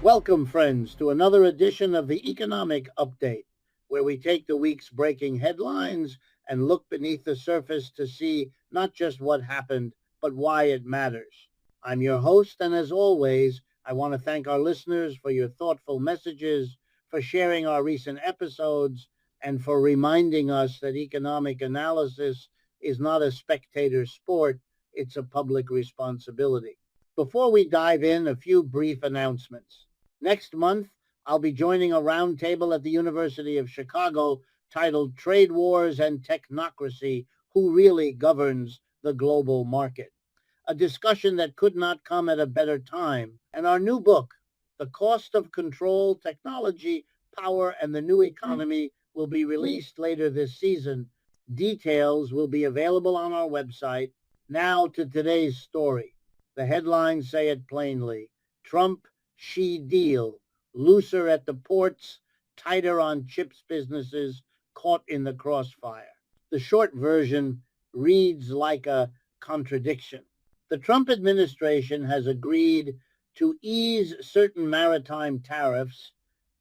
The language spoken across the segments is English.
Welcome, friends, to another edition of the Economic Update, where we take the week's breaking headlines and look beneath the surface to see not just what happened, but why it matters. I'm your host, and as always, I want to thank our listeners for your thoughtful messages, for sharing our recent episodes, and for reminding us that economic analysis is not a spectator sport, it's a public responsibility. Before we dive in, a few brief announcements. Next month, I'll be joining a roundtable at the University of Chicago titled Trade Wars and Technocracy, Who Really Governs the Global Market? A discussion that could not come at a better time. And our new book, The Cost of Control, Technology, Power, and the New Economy, will be released later this season. Details will be available on our website. Now to today's story. The headlines say it plainly. Trump-Xi deal, looser at the ports, tighter on chips businesses, caught in the crossfire. The short version reads like a contradiction. The Trump administration has agreed to ease certain maritime tariffs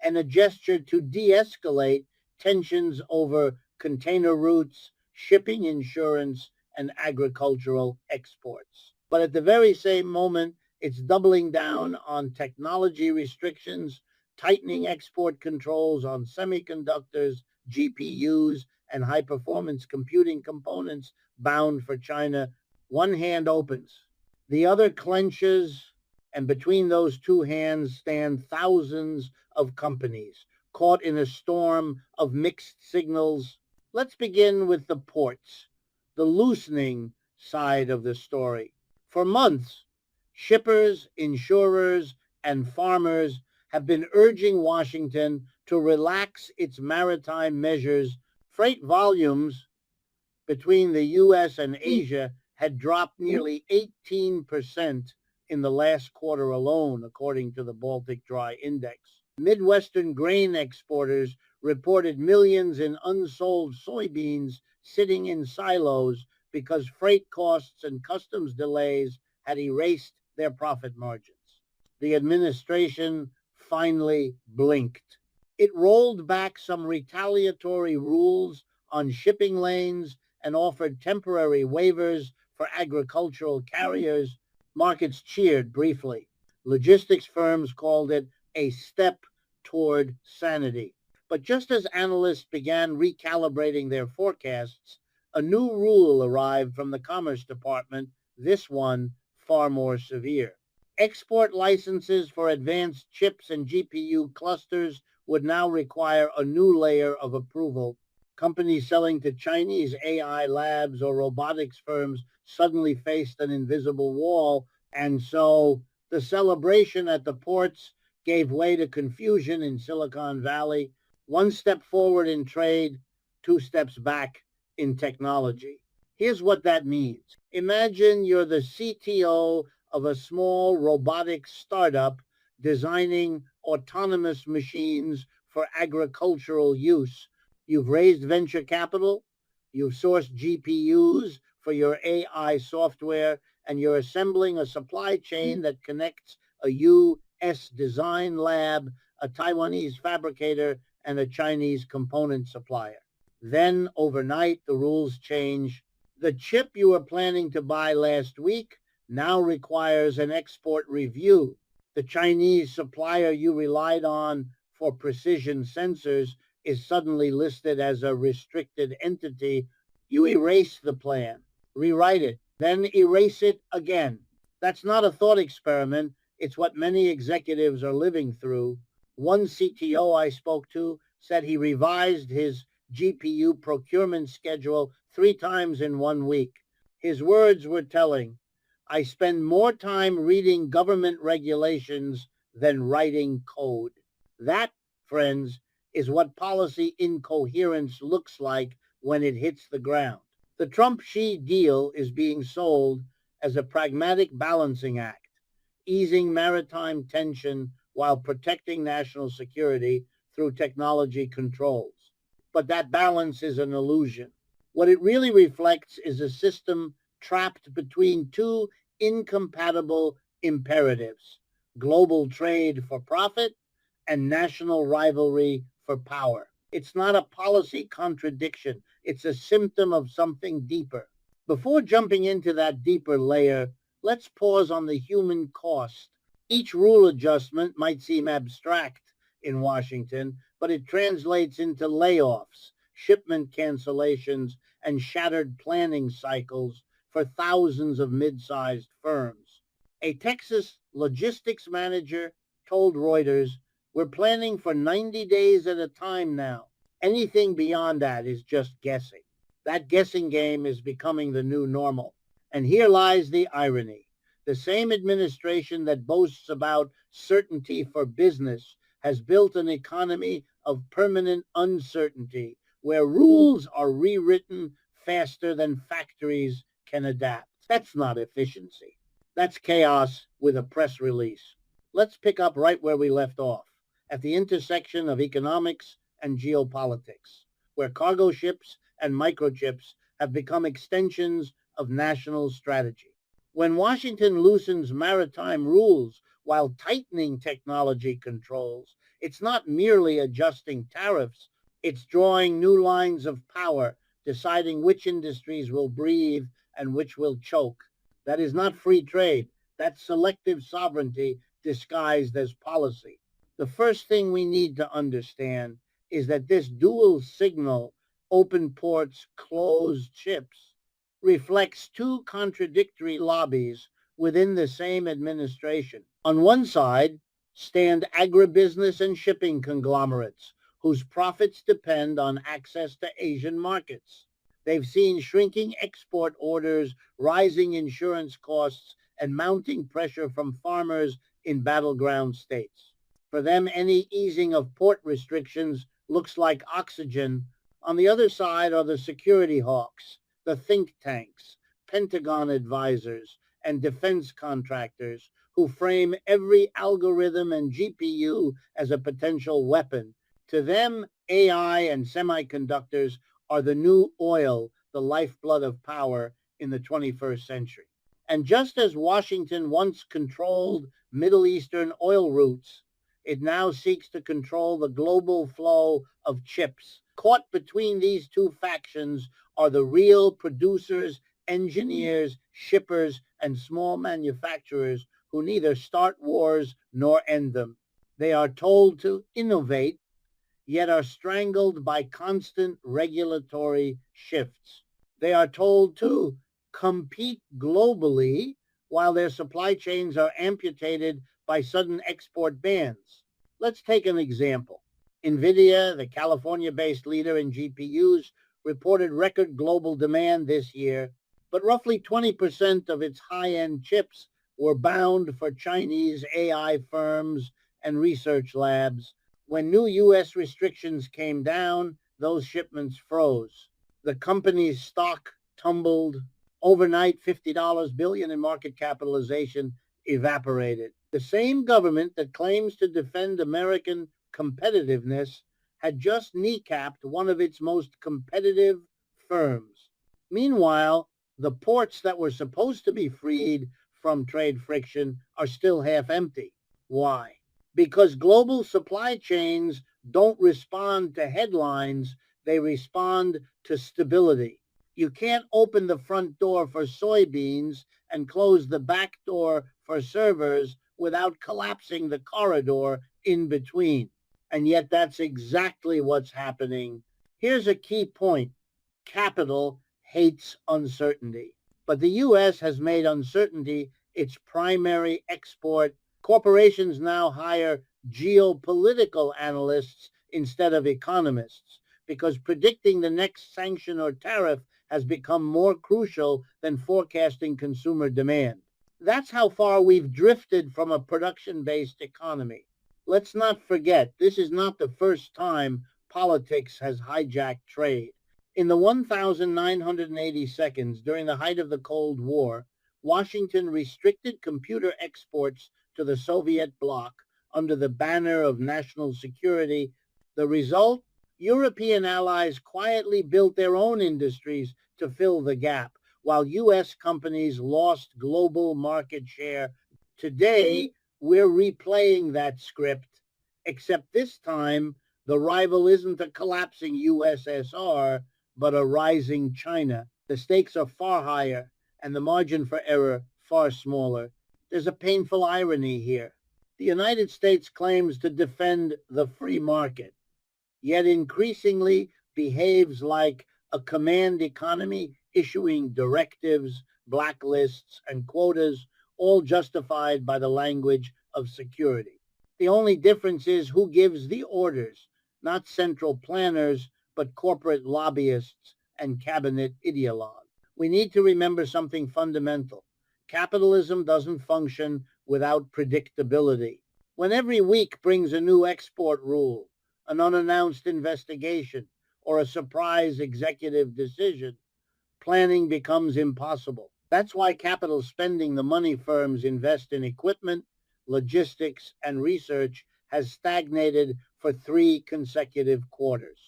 and a gesture to de-escalate tensions over container routes, shipping insurance, and agricultural exports. But at the very same moment, it's doubling down on technology restrictions, tightening export controls on semiconductors, GPUs, and high-performance computing components bound for China. One hand opens, the other clenches, and between those two hands stand thousands of companies caught in a storm of mixed signals. Let's begin with the ports, the loosening side of the story. For months, shippers, insurers, and farmers have been urging Washington to relax its maritime measures. Freight volumes between the U.S. and Asia had dropped nearly 18% in the last quarter alone, according to the Baltic Dry Index. Midwestern grain exporters reported millions in unsold soybeans sitting in silos because freight costs and customs delays had erased their profit margins. The administration finally blinked. It rolled back some retaliatory rules on shipping lanes and offered temporary waivers for agricultural carriers. Markets cheered briefly. Logistics firms called it a step toward sanity. But just as analysts began recalibrating their forecasts, a new rule arrived from the Commerce Department, this one far more severe. Export licenses for advanced chips and GPU clusters would now require a new layer of approval. Companies selling to Chinese AI labs or robotics firms suddenly faced an invisible wall, and so the celebration at the ports gave way to confusion in Silicon Valley. One step forward in trade, two steps back in technology. Here's what that means. Imagine you're the CTO of a small robotics startup designing autonomous machines for agricultural use. You've raised venture capital, you've sourced GPUs for your AI software, and you're assembling a supply chain that connects a U.S. design lab, a Taiwanese fabricator, and a Chinese component supplier. Then, overnight, the rules change. The chip you were planning to buy last week now requires an export review. The Chinese supplier you relied on for precision sensors is suddenly listed as a restricted entity. You erase the plan, rewrite it, then erase it again. That's not a thought experiment. It's what many executives are living through. One CTO I spoke to said he revised his GPU procurement schedule 3 times in 1 week. His words were telling. I spend more time reading government regulations than writing code. That, friends, is what policy incoherence looks like when it hits the ground. The Trump-Xi deal is being sold as a pragmatic balancing act, easing maritime tension while protecting national security through technology controls. But that balance is an illusion. What it really reflects is a system trapped between two incompatible imperatives. global trade for profit, and national rivalry for power. It's not a policy contradiction. It's a symptom of something deeper. Before jumping into that deeper layer, let's pause on the human cost. Each rule adjustment might seem abstract in Washington, but it translates into layoffs, shipment cancellations, and shattered planning cycles for thousands of mid-sized firms. A Texas logistics manager told Reuters, "We're planning for 90 days at a time now. Anything beyond that is just guessing." That guessing game is becoming the new normal. And here lies the irony. The same administration that boasts about certainty for business has built an economy of permanent uncertainty where rules are rewritten faster than factories can adapt. That's not efficiency. That's chaos with a press release. Let's pick up right where we left off, at the intersection of economics and geopolitics, where cargo ships and microchips have become extensions of national strategy. When Washington loosens maritime rules while tightening technology controls, it's not merely adjusting tariffs, it's drawing new lines of power, deciding which industries will breathe and which will choke. That is not free trade, that's selective sovereignty disguised as policy. The first thing we need to understand is that this dual signal, open ports, closed ships, reflects two contradictory lobbies within the same administration. On one side stand agribusiness and shipping conglomerates whose profits depend on access to Asian markets. They've seen shrinking export orders, rising insurance costs, and mounting pressure from farmers in battleground states. For them, any easing of port restrictions looks like oxygen. On the other side are the security hawks, the think tanks, Pentagon advisors, and defense contractors who frame every algorithm and GPU as a potential weapon. To them, AI and semiconductors are the new oil, the lifeblood of power in the 21st century. And just as Washington once controlled Middle Eastern oil routes, it now seeks to control the global flow of chips. Caught between these two factions are the real producers, engineers, shippers, and small manufacturers who neither start wars nor end them. They are told to innovate, yet are strangled by constant regulatory shifts. They are told to compete globally while their supply chains are amputated by sudden export bans. Let's take an example. NVIDIA, the California-based leader in GPUs, reported record global demand this year, but roughly 20% of its high-end chips were bound for Chinese AI firms and research labs. When new U.S. restrictions came down, those shipments froze. The company's stock tumbled. Overnight, $50 billion in market capitalization evaporated. The same government that claims to defend American competitiveness had just kneecapped one of its most competitive firms. Meanwhile, the ports that were supposed to be freed from trade friction are still half empty. Why? Because global supply chains don't respond to headlines, they respond to stability. You can't open the front door for soybeans and close the back door for servers without collapsing the corridor in between. And yet that's exactly what's happening. Here's a key point. Capital hates uncertainty. But the U.S. has made uncertainty its primary export. Corporations now hire geopolitical analysts instead of economists because predicting the next sanction or tariff has become more crucial than forecasting consumer demand. That's how far we've drifted from a production-based economy. Let's not forget, this is not the first time politics has hijacked trade. In the 1,980 seconds during the height of the Cold War, Washington restricted computer exports to the Soviet bloc under the banner of national security. The result? European allies quietly built their own industries to fill the gap, while U.S. companies lost global market share. Today, we're replaying that script, except this time the rival isn't a collapsing USSR, but a rising China. The stakes are far higher and the margin for error far smaller. There's a painful irony here. The United States claims to defend the free market, yet increasingly behaves like a command economy, issuing directives, blacklists, and quotas, all justified by the language of security. The only difference is who gives the orders, not central planners, but corporate lobbyists and cabinet ideologues. We need to remember something fundamental. Capitalism doesn't function without predictability. When every week brings a new export rule, an unannounced investigation, or a surprise executive decision, planning becomes impossible. That's why capital spending the money firms invest in equipment, logistics, and research has stagnated for 3 consecutive quarters.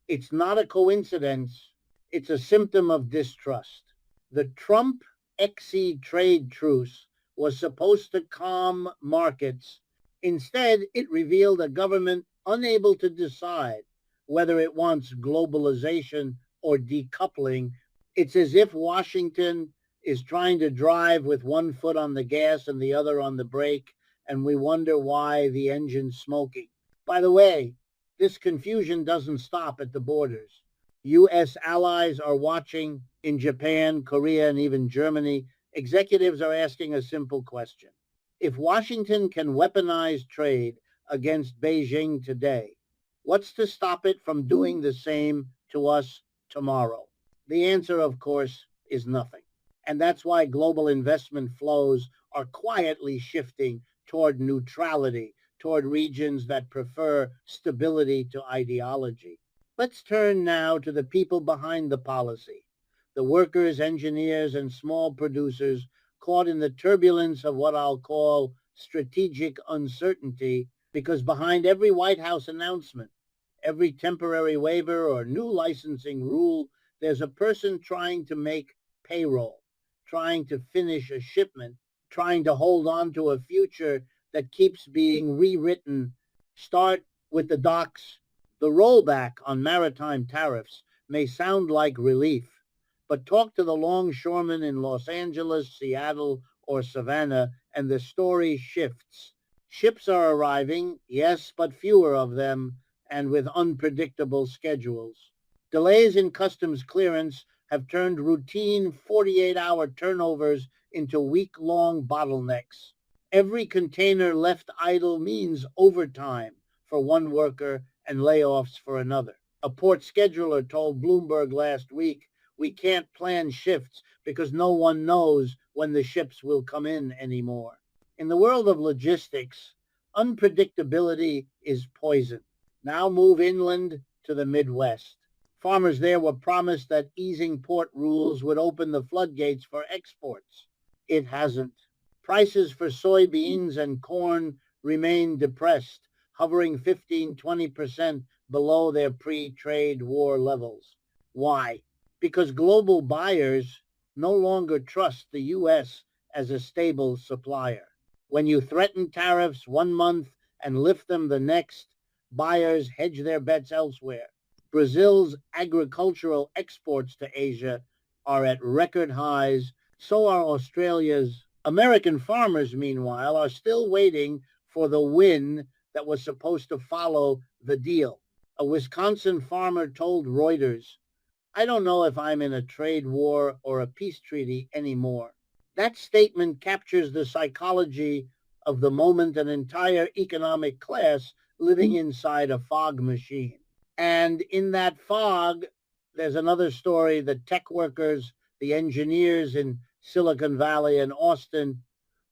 It's not a coincidence, it's a symptom of distrust. The Trump XE trade truce was supposed to calm markets. Instead, it revealed a government unable to decide whether it wants globalization or decoupling. It's as if Washington is trying to drive with one foot on the gas and the other on the brake, and we wonder why the engine's smoking. By the way, this confusion doesn't stop at the borders. U.S. allies are watching in Japan, Korea, and even Germany. Executives are asking a simple question. If Washington can weaponize trade against Beijing today, what's to stop it from doing the same to us tomorrow? The answer, of course, is nothing. And that's why global investment flows are quietly shifting toward neutrality, toward regions that prefer stability to ideology. Let's turn now to the people behind the policy, the workers, engineers, and small producers caught in the turbulence of what I'll call strategic uncertainty, because behind every White House announcement, every temporary waiver or new licensing rule, there's a person trying to make payroll, trying to finish a shipment, trying to hold on to a future that keeps being rewritten. Start with the docks. The rollback on maritime tariffs may sound like relief, but talk to the longshoremen in Los Angeles, Seattle, or Savannah, and the story shifts. Ships are arriving, yes, but fewer of them, and with unpredictable schedules. Delays in customs clearance have turned routine 48-hour turnovers into week-long bottlenecks. Every container left idle means overtime for one worker and layoffs for another. A port scheduler told Bloomberg last week, "We can't plan shifts because no one knows when the ships will come in anymore." In the world of logistics, unpredictability is poison. Now move inland to the Midwest. Farmers there were promised that easing port rules would open the floodgates for exports. It hasn't. Prices for soybeans and corn remain depressed, hovering 15-20% below their pre-trade war levels. Why? Because global buyers no longer trust the U.S. as a stable supplier. When you threaten tariffs one month and lift them the next, buyers hedge their bets elsewhere. Brazil's agricultural exports to Asia are at record highs. So are Australia's. American farmers, meanwhile, are still waiting for the win that was supposed to follow the deal. A Wisconsin farmer told Reuters, "I don't know if I'm in a trade war or a peace treaty anymore." That statement captures the psychology of the moment an entire economic class living inside a fog machine. And in that fog, there's another story, the tech workers, the engineers in Silicon Valley and Austin,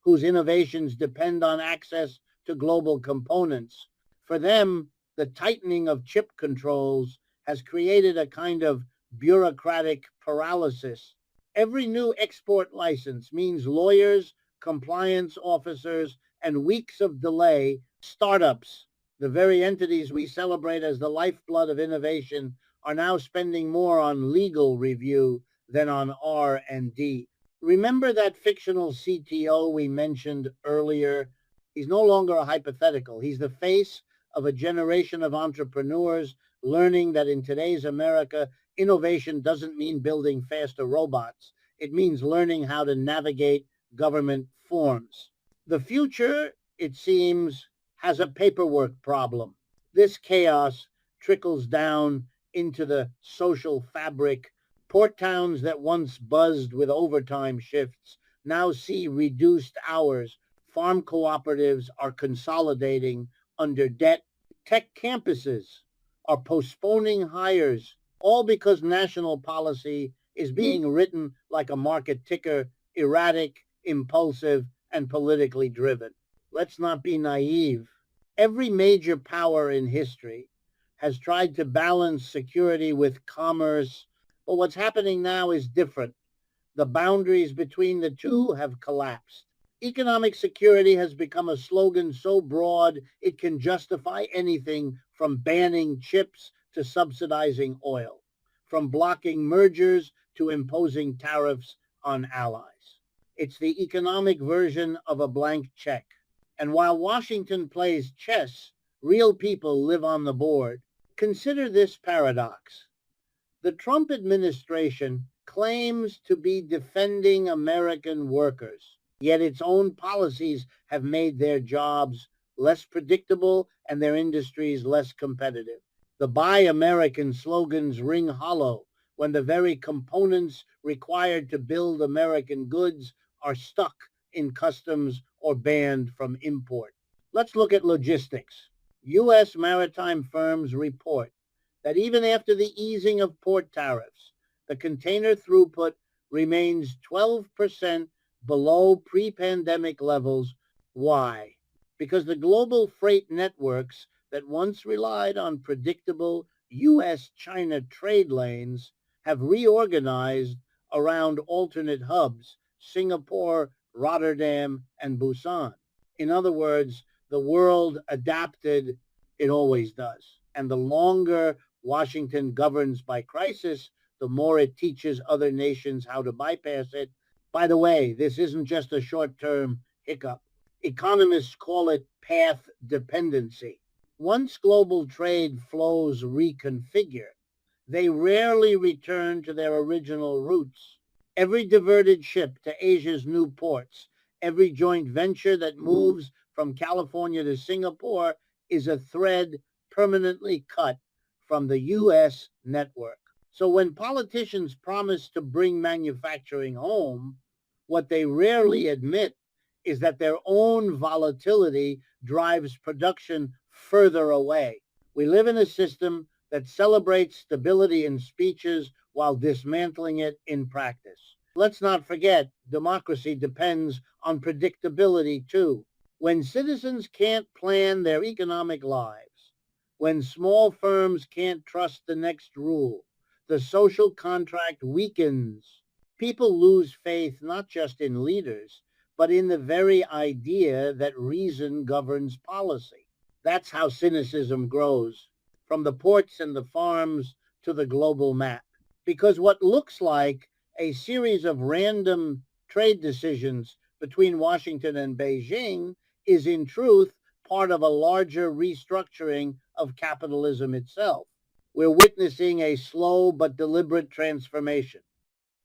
whose innovations depend on access to global components. For them, the tightening of chip controls has created a kind of bureaucratic paralysis. Every new export license means lawyers, compliance officers, and weeks of delay. Startups, the very entities we celebrate as the lifeblood of innovation, are now spending more on legal review than on R&D. Remember that fictional CTO we mentioned earlier? He's no longer a hypothetical. He's the face of a generation of entrepreneurs learning that in today's America, innovation doesn't mean building faster robots. It means learning how to navigate government forms. The future, it seems, has a paperwork problem. This chaos trickles down into the social fabric. Port towns that once buzzed with overtime shifts now see reduced hours. Farm cooperatives are consolidating under debt. Tech campuses are postponing hires, all because national policy is being written like a market ticker, erratic, impulsive, and politically driven. Let's not be naive. Every major power in history has tried to balance security with commerce, but what's happening now is different. The boundaries between the two have collapsed. Economic security has become a slogan so broad it can justify anything from banning chips to subsidizing oil, from blocking mergers to imposing tariffs on allies. It's the economic version of a blank check. And while Washington plays chess, real people live on the board. Consider this paradox. The Trump administration claims to be defending American workers, yet its own policies have made their jobs less predictable and their industries less competitive. The Buy American slogans ring hollow when the very components required to build American goods are stuck in customs or banned from import. Let's look at logistics. U.S. maritime firms report that even after the easing of port tariffs, the container throughput remains 12% below pre-pandemic levels. Why? Because the global freight networks that once relied on predictable U.S.-China trade lanes have reorganized around alternate hubs, Singapore, Rotterdam, and Busan. In other words, the world adapted, it always does. And the longer Washington governs by crisis, the more it teaches other nations how to bypass it. By the way, this isn't just a short-term hiccup. Economists call it path dependency. Once global trade flows reconfigure, they rarely return to their original routes. Every diverted ship to Asia's new ports, every joint venture that moves from California to Singapore is a thread permanently cut from the U.S. network. So when politicians promise to bring manufacturing home, what they rarely admit is that their own volatility drives production further away. We live in a system that celebrates stability in speeches while dismantling it in practice. Let's not forget, democracy depends on predictability too. When citizens can't plan their economic lives, when small firms can't trust the next rule, the social contract weakens. People lose faith not just in leaders, but in the very idea that reason governs policy. That's how cynicism grows, from the ports and the farms to the global map. Because what looks like a series of random trade decisions between Washington and Beijing is in truth part of a larger restructuring of capitalism itself. We're witnessing a slow but deliberate transformation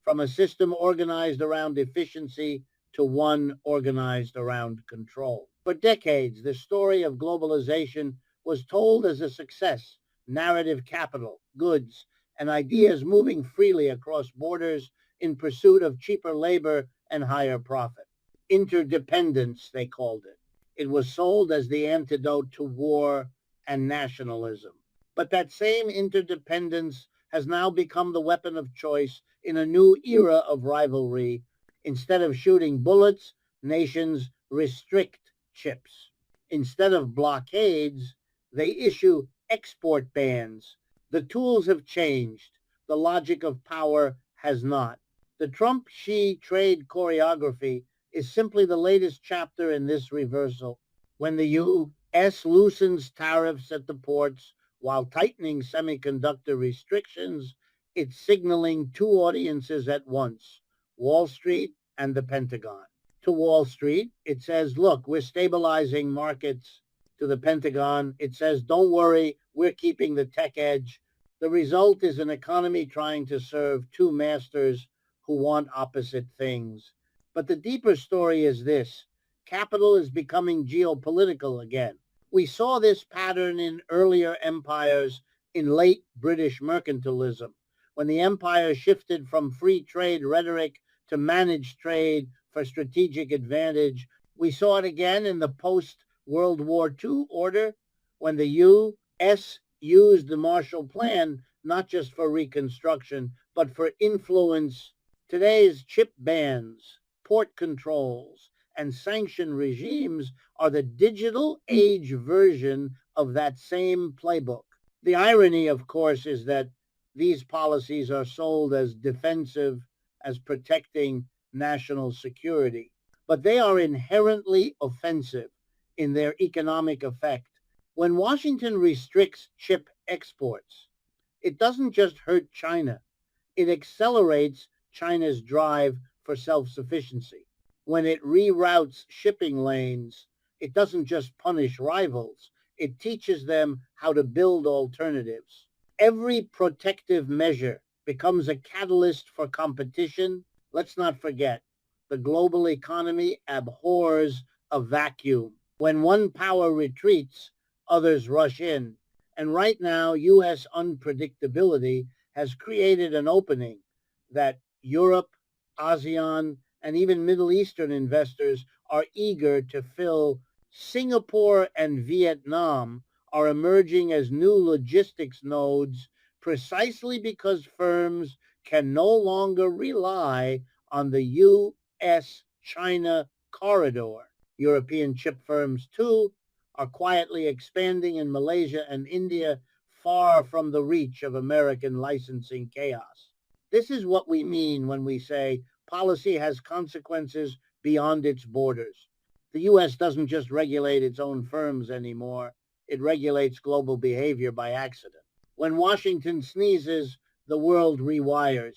from a system organized around efficiency to one organized around control. For decades, the story of globalization was told as a success, narrative capital, goods, and ideas moving freely across borders in pursuit of cheaper labor and higher profit. Interdependence, they called it. It was sold as the antidote to war and nationalism. But that same interdependence has now become the weapon of choice in a new era of rivalry. Instead of shooting bullets, nations restrict chips. Instead of blockades, they issue export bans. The tools have changed. The logic of power has not. The Trump-Xi trade choreography is simply the latest chapter in this reversal. When the U.S. loosens tariffs at the ports while tightening semiconductor restrictions, it's signaling two audiences at once, Wall Street and the Pentagon. to Wall Street. It says, look, we're stabilizing markets. To the Pentagon, it says, don't worry, we're keeping the tech edge. The result is an economy trying to serve two masters who want opposite things. But the deeper story is this: capital is becoming geopolitical again. We saw this pattern in earlier empires in late British mercantilism, when the empire shifted from free trade rhetoric to managed trade for strategic advantage. We saw it again in the post-World War II order, when the U.S. used the Marshall Plan not just for reconstruction, but for influence. Today's chip bans, port controls, and sanction regimes are the digital age version of that same playbook. The irony, of course, is that these policies are sold as defensive, as protecting national security, but they are inherently offensive in their economic effect. When Washington restricts chip exports, it doesn't just hurt China, it accelerates China's drive for self-sufficiency. When it reroutes shipping lanes, it doesn't just punish rivals, it teaches them how to build alternatives. Every protective measure becomes a catalyst for competition. Let's not forget, the global economy abhors a vacuum. When one power retreats, others rush in. And right now, U.S. unpredictability has created an opening that Europe, ASEAN, and even Middle Eastern investors are eager to fill. Singapore and Vietnam are emerging as new logistics nodes precisely because firms can no longer rely on the U.S.-China corridor. European chip firms, too, are quietly expanding in Malaysia and India, far from the reach of American licensing chaos. This is what we mean when we say policy has consequences beyond its borders. The U.S. doesn't just regulate its own firms anymore, it regulates global behavior by accident. When Washington sneezes, the world rewires.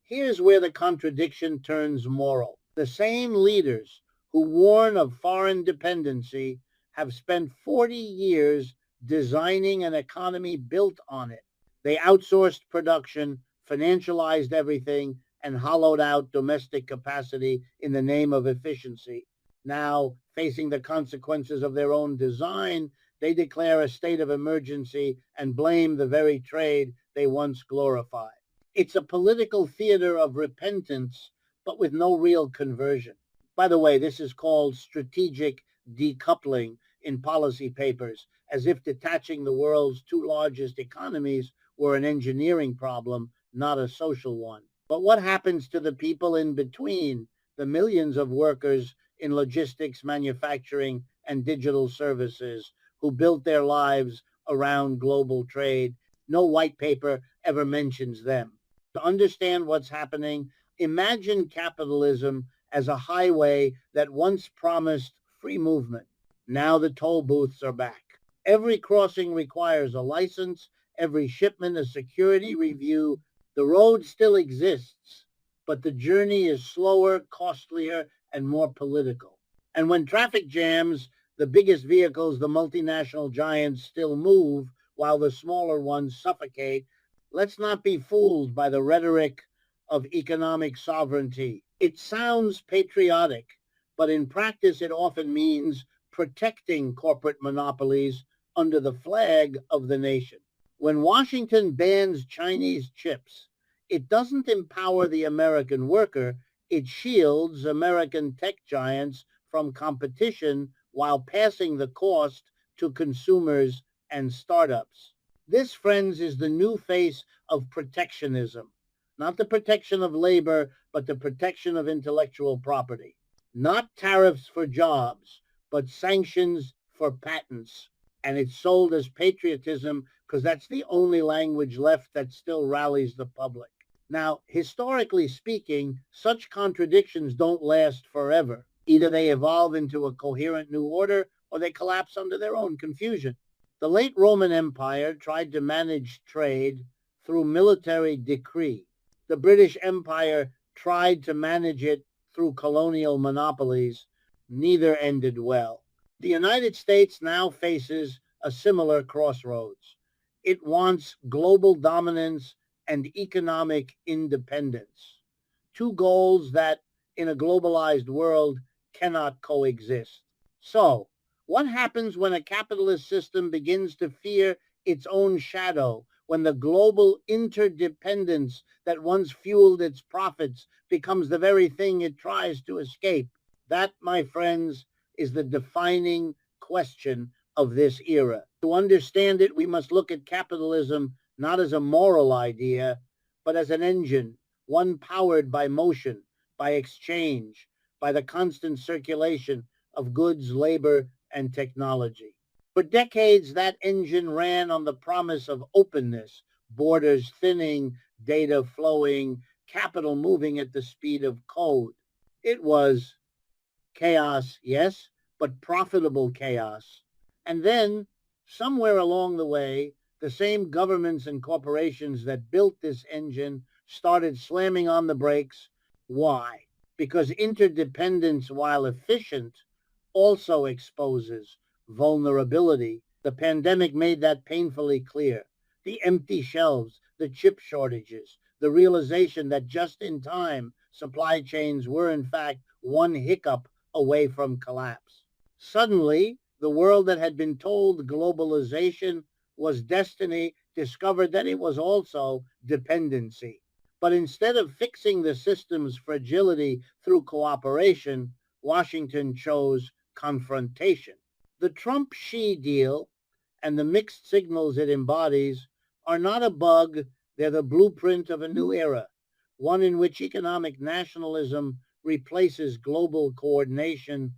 Here's where the contradiction turns moral. The same leaders who warn of foreign dependency have spent 40 years designing an economy built on it. They outsourced production, financialized everything, and hollowed out domestic capacity in the name of efficiency. Now, facing the consequences of their own design, they declare a state of emergency and blame the very trade they once glorified. It's a political theater of repentance, but with no real conversion. By the way, this is called strategic decoupling in policy papers, as if detaching the world's two largest economies were an engineering problem, not a social one. But what happens to the people in between, the millions of workers in logistics, manufacturing, and digital services who built their lives around global trade? No white paper ever mentions them. To understand what's happening, imagine capitalism as a highway that once promised free movement. Now the toll booths are back. Every crossing requires a license, every shipment a security review. The road still exists, but the journey is slower, costlier, and more political. And when traffic jams, the biggest vehicles, the multinational giants, still move while the smaller ones suffocate. Let's not be fooled by the rhetoric of economic sovereignty. It sounds patriotic, but in practice it often means protecting corporate monopolies under the flag of the nation. When Washington bans Chinese chips, it doesn't empower the American worker, it shields American tech giants from competition while passing the cost to consumers and startups. This, friends, is the new face of protectionism. Not the protection of labor, but the protection of intellectual property. Not tariffs for jobs, but sanctions for patents. And it's sold as patriotism because that's the only language left that still rallies the public. Now, historically speaking, such contradictions don't last forever. Either they evolve into a coherent new order or they collapse under their own confusion. The late Roman Empire tried to manage trade through military decree. The British Empire tried to manage it through colonial monopolies, neither ended well. The United States now faces a similar crossroads. It wants global dominance and economic independence, two goals that, in a globalized world, cannot coexist. So, what happens when a capitalist system begins to fear its own shadow, when the global interdependence that once fueled its profits becomes the very thing it tries to escape? That, my friends, is the defining question of this era. To understand it, we must look at capitalism not as a moral idea, but as an engine, one powered by motion, by exchange, by the constant circulation of goods, labor, and technology. For decades, that engine ran on the promise of openness, borders thinning, data flowing, capital moving at the speed of code. It was chaos, yes, but profitable chaos. And then, somewhere along the way, the same governments and corporations that built this engine started slamming on the brakes. Why? Because interdependence, while efficient, also exposes vulnerability. The pandemic made that painfully clear. The empty shelves, the chip shortages, the realization that just in time supply chains were in fact one hiccup away from collapse. Suddenly, the world that had been told globalization was destiny discovered that it was also dependency. But instead of fixing the system's fragility through cooperation, Washington chose confrontation. The Trump-Xi deal and the mixed signals it embodies are not a bug, they're the blueprint of a new era, one in which economic nationalism replaces global coordination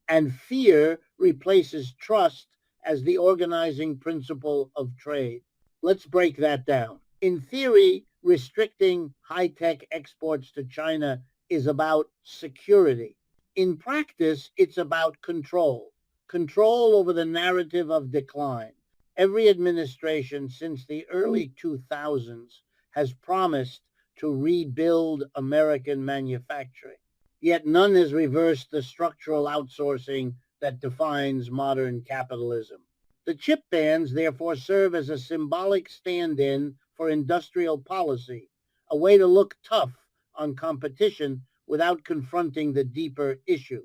and fear replaces trust as the organizing principle of trade. Let's break that down. In theory, restricting high-tech exports to China is about security. In practice, it's about control, control over the narrative of decline. Every administration since the early 2000s has promised to rebuild American manufacturing. Yet none has reversed the structural outsourcing that defines modern capitalism. The chip bans therefore serve as a symbolic stand-in for industrial policy, a way to look tough on competition without confronting the deeper issue.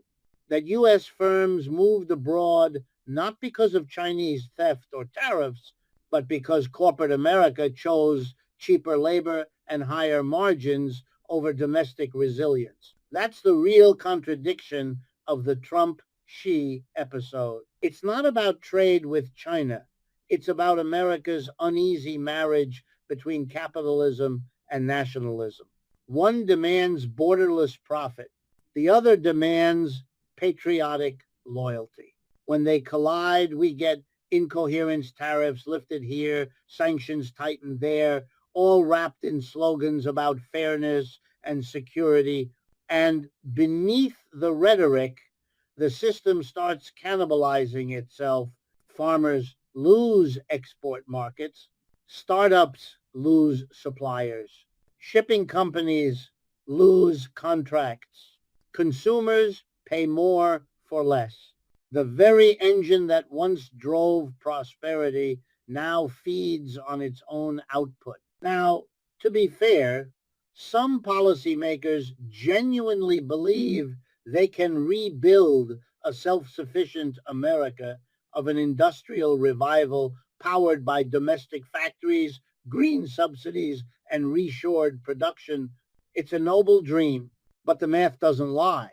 That U.S. firms moved abroad not because of Chinese theft or tariffs, but because corporate America chose cheaper labor and higher margins over domestic resilience. That's the real contradiction of the Trump-Xi episode. It's not about trade with China. It's about America's uneasy marriage between capitalism and nationalism. One demands borderless profit. The other demands patriotic loyalty. When they collide, we get incoherent tariffs lifted here, sanctions tightened there, all wrapped in slogans about fairness and security. And beneath the rhetoric, the system starts cannibalizing itself. Farmers lose export markets. Startups lose suppliers. Shipping companies lose contracts. Consumers pay more for less. The very engine that once drove prosperity now feeds on its own output. Now, to be fair, some policymakers genuinely believe they can rebuild a self-sufficient America of an industrial revival powered by domestic factories, green subsidies, and reshored production. It's a noble dream, but the math doesn't lie.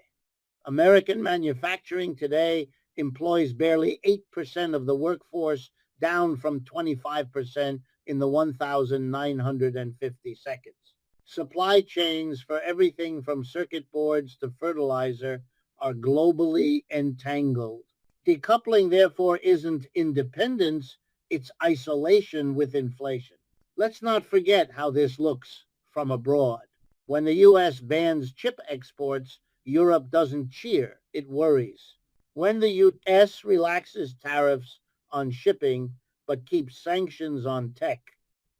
American manufacturing today employs barely 8% of the workforce, down from 25% in the 1950 seconds. Supply chains for everything from circuit boards to fertilizer are globally entangled. Decoupling, therefore, isn't independence, it's isolation with inflation. Let's not forget how this looks from abroad. When the U.S. bans chip exports, Europe doesn't cheer, it worries. When the U.S. relaxes tariffs on shipping but keeps sanctions on tech,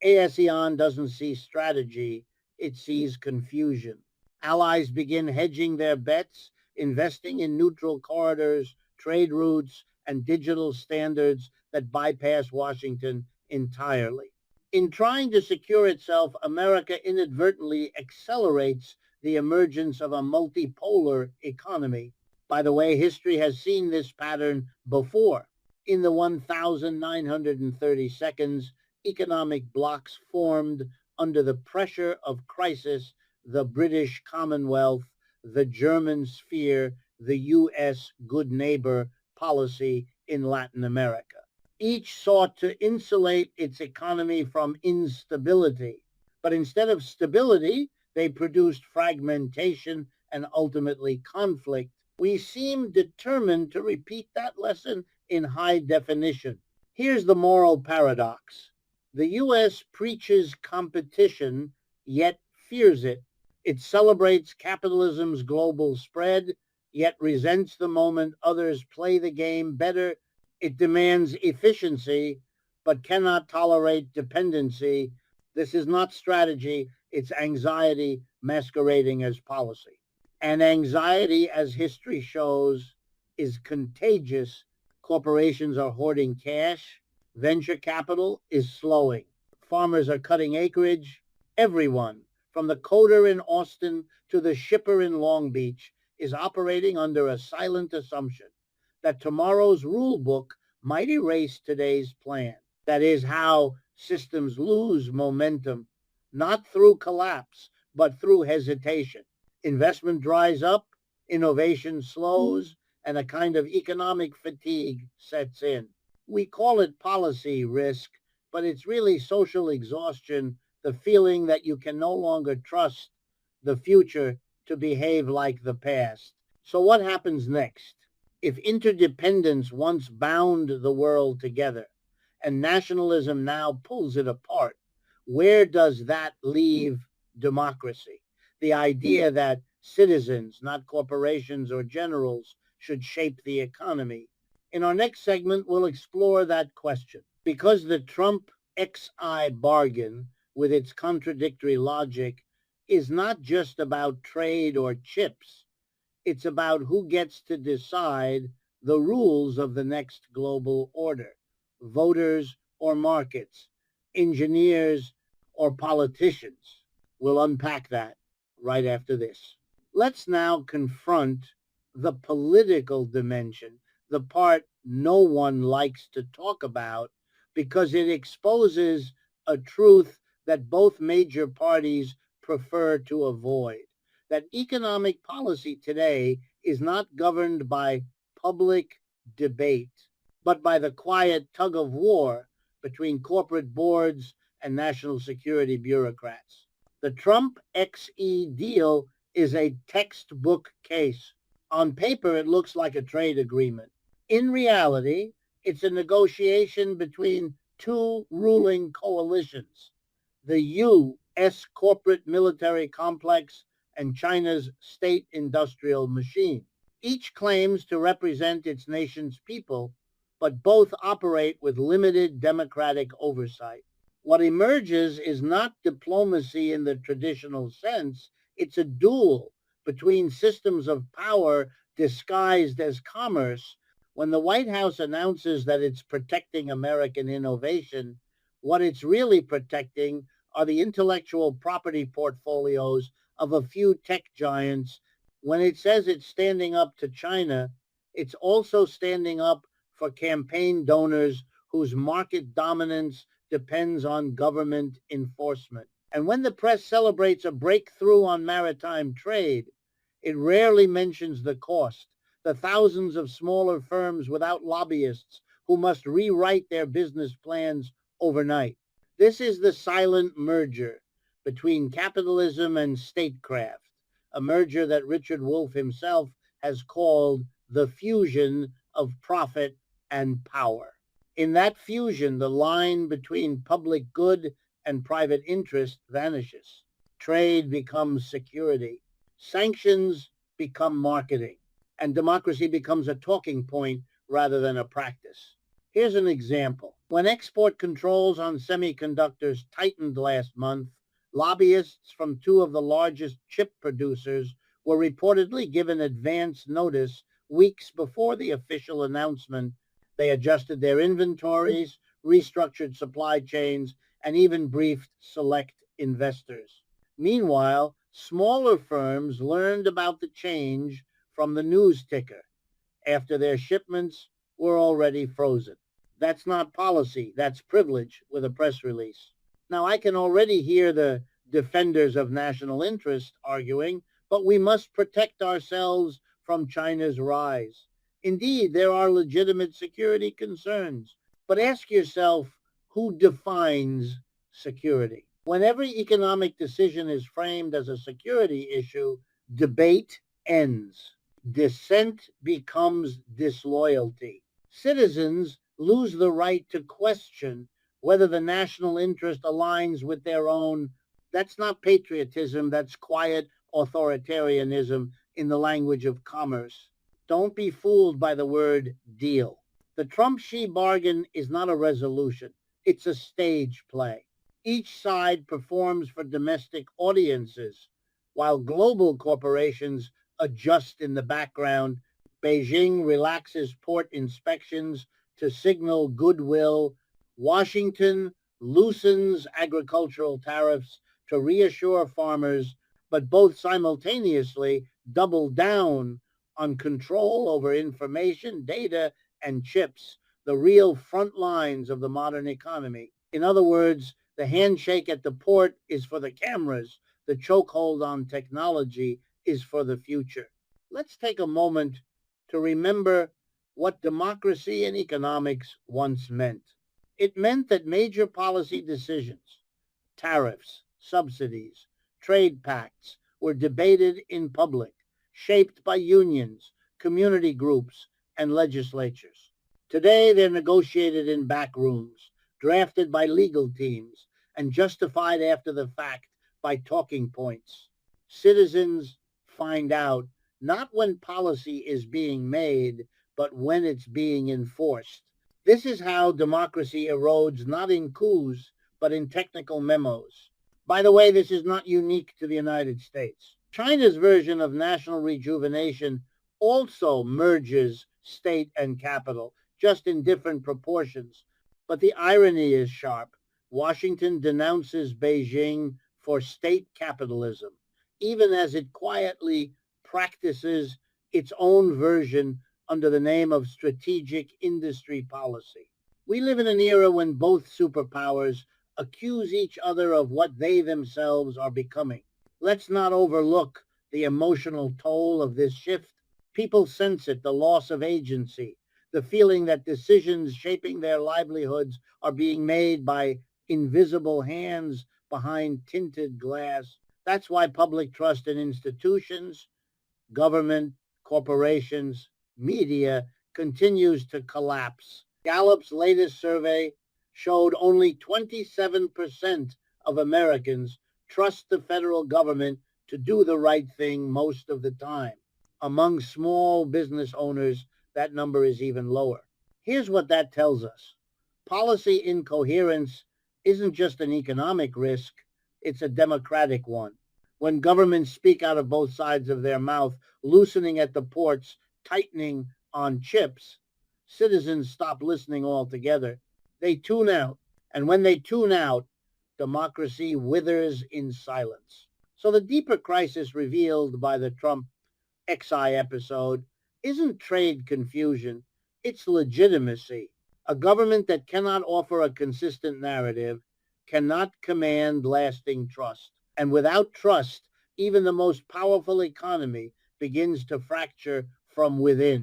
ASEAN doesn't see strategy, it sees confusion. Allies begin hedging their bets, investing in neutral corridors, trade routes, and digital standards that bypass Washington entirely. In trying to secure itself, America inadvertently accelerates the emergence of a multipolar economy. By the way, history has seen this pattern before. In the 1930 seconds, economic blocs formed under the pressure of crisis: the British Commonwealth, the German sphere, the U.S. good neighbor policy in Latin America. Each sought to insulate its economy from instability, but instead of stability, they produced fragmentation and ultimately conflict. We seem determined to repeat that lesson in high definition. Here's the moral paradox: the U.S. preaches competition, yet fears it. It celebrates capitalism's global spread, yet resents the moment others play the game better. It demands efficiency, but cannot tolerate dependency. This is not strategy, it's anxiety masquerading as policy. And anxiety, as history shows, is contagious. Corporations are hoarding cash. Venture capital is slowing. Farmers are cutting acreage. Everyone, from the coder in Austin to the shipper in Long Beach, is operating under a silent assumption that tomorrow's rule book might erase today's plan. That is how systems lose momentum, not through collapse, but through hesitation. Investment dries up, innovation slows, and a kind of economic fatigue sets in. We call it policy risk, but it's really social exhaustion, the feeling that you can no longer trust the future to behave like the past. So, what happens next? If interdependence once bound the world together and nationalism now pulls it apart, where does that leave democracy? The idea that citizens, not corporations or generals, should shape the economy. In our next segment, we'll explore that question. Because the Trump XI bargain, with its contradictory logic, is not just about trade or chips. It's about who gets to decide the rules of the next global order: voters or markets, engineers or politicians. We'll unpack that right after this. Let's now confront the political dimension, the part no one likes to talk about because it exposes a truth that both major parties prefer to avoid: that economic policy today is not governed by public debate, but by the quiet tug of war between corporate boards and national security bureaucrats. The Trump XE deal is a textbook case. On paper, it looks like a trade agreement. In reality, it's a negotiation between two ruling coalitions: the U.S. corporate military complex and China's state industrial machine. Each claims to represent its nation's people, but both operate with limited democratic oversight. What emerges is not diplomacy in the traditional sense, it's a duel between systems of power disguised as commerce. When the White House announces that it's protecting American innovation, what it's really protecting are the intellectual property portfolios of a few tech giants. When it says it's standing up to China, it's also standing up for campaign donors whose market dominance depends on government enforcement. And when the press celebrates a breakthrough on maritime trade, it rarely mentions the cost: the thousands of smaller firms without lobbyists who must rewrite their business plans overnight. This is the silent merger between capitalism and statecraft, a merger that Richard Wolff himself has called the fusion of profit and power. In that fusion, the line between public good and private interest vanishes. Trade becomes security. Sanctions become marketing. And democracy becomes a talking point rather than a practice. Here's an example. When export controls on semiconductors tightened last month, Lobbyists from two of the largest chip producers were reportedly given advance notice weeks before the official announcement. They adjusted their inventories, restructured supply chains, and even briefed select investors. Meanwhile, smaller firms learned about the change from the news ticker after their shipments were already frozen. That's not policy, that's privilege with a press release. Now, I can already hear the defenders of national interest arguing, but we must protect ourselves from China's rise. Indeed, there are legitimate security concerns, but ask yourself who defines security? When every economic decision is framed as a security issue, debate ends. Dissent becomes disloyalty. Citizens lose the right to question whether the national interest aligns with their own. That's not patriotism, that's quiet authoritarianism in the language of commerce. Don't be fooled by the word deal. The Trump-Xi bargain is not a resolution, it's a stage play. Each side performs for domestic audiences, while global corporations adjust in the background. Beijing relaxes port inspections to signal goodwill. Washington loosens agricultural tariffs to reassure farmers, but both simultaneously double down on control over information, data, and chips, the real front lines of the modern economy. In other words, the handshake at the port is for the cameras, the chokehold on technology is for the future. Let's take a moment to remember what democracy and economics once meant. It meant that major policy decisions, tariffs, subsidies, trade pacts, were debated in public, shaped by unions, community groups, and legislatures. Today, they're negotiated in back rooms, drafted by legal teams, and justified after the fact by talking points. Citizens find out not when policy is being made, but when it's being enforced. This is how democracy erodes not in coups, but in technical memos. By the way, this is not unique to the United States. China's version of national rejuvenation also merges state and capital, just in different proportions. But the irony is sharp. Washington denounces Beijing for state capitalism, even as it quietly practices its own version under the name of strategic industry policy. We live in an era when both superpowers accuse each other of what they themselves are becoming. Let's not overlook the emotional toll of this shift. People sense it, the loss of agency, the feeling that decisions shaping their livelihoods are being made by invisible hands behind tinted glass. That's why public trust in institutions, government, corporations, media continues to collapse. Gallup's latest survey showed only 27% of Americans trust the federal government to do the right thing most of the time. Among small business owners, that number is even lower. Here's what that tells us. Policy incoherence isn't just an economic risk, it's a democratic one. When governments speak out of both sides of their mouth, loosening at the ports, tightening on chips, citizens stop listening altogether. They tune out. And when they tune out, democracy withers in silence. So the deeper crisis revealed by the Trump XI episode isn't trade confusion, it's legitimacy. A government that cannot offer a consistent narrative cannot command lasting trust. And without trust, even the most powerful economy begins to fracture from within.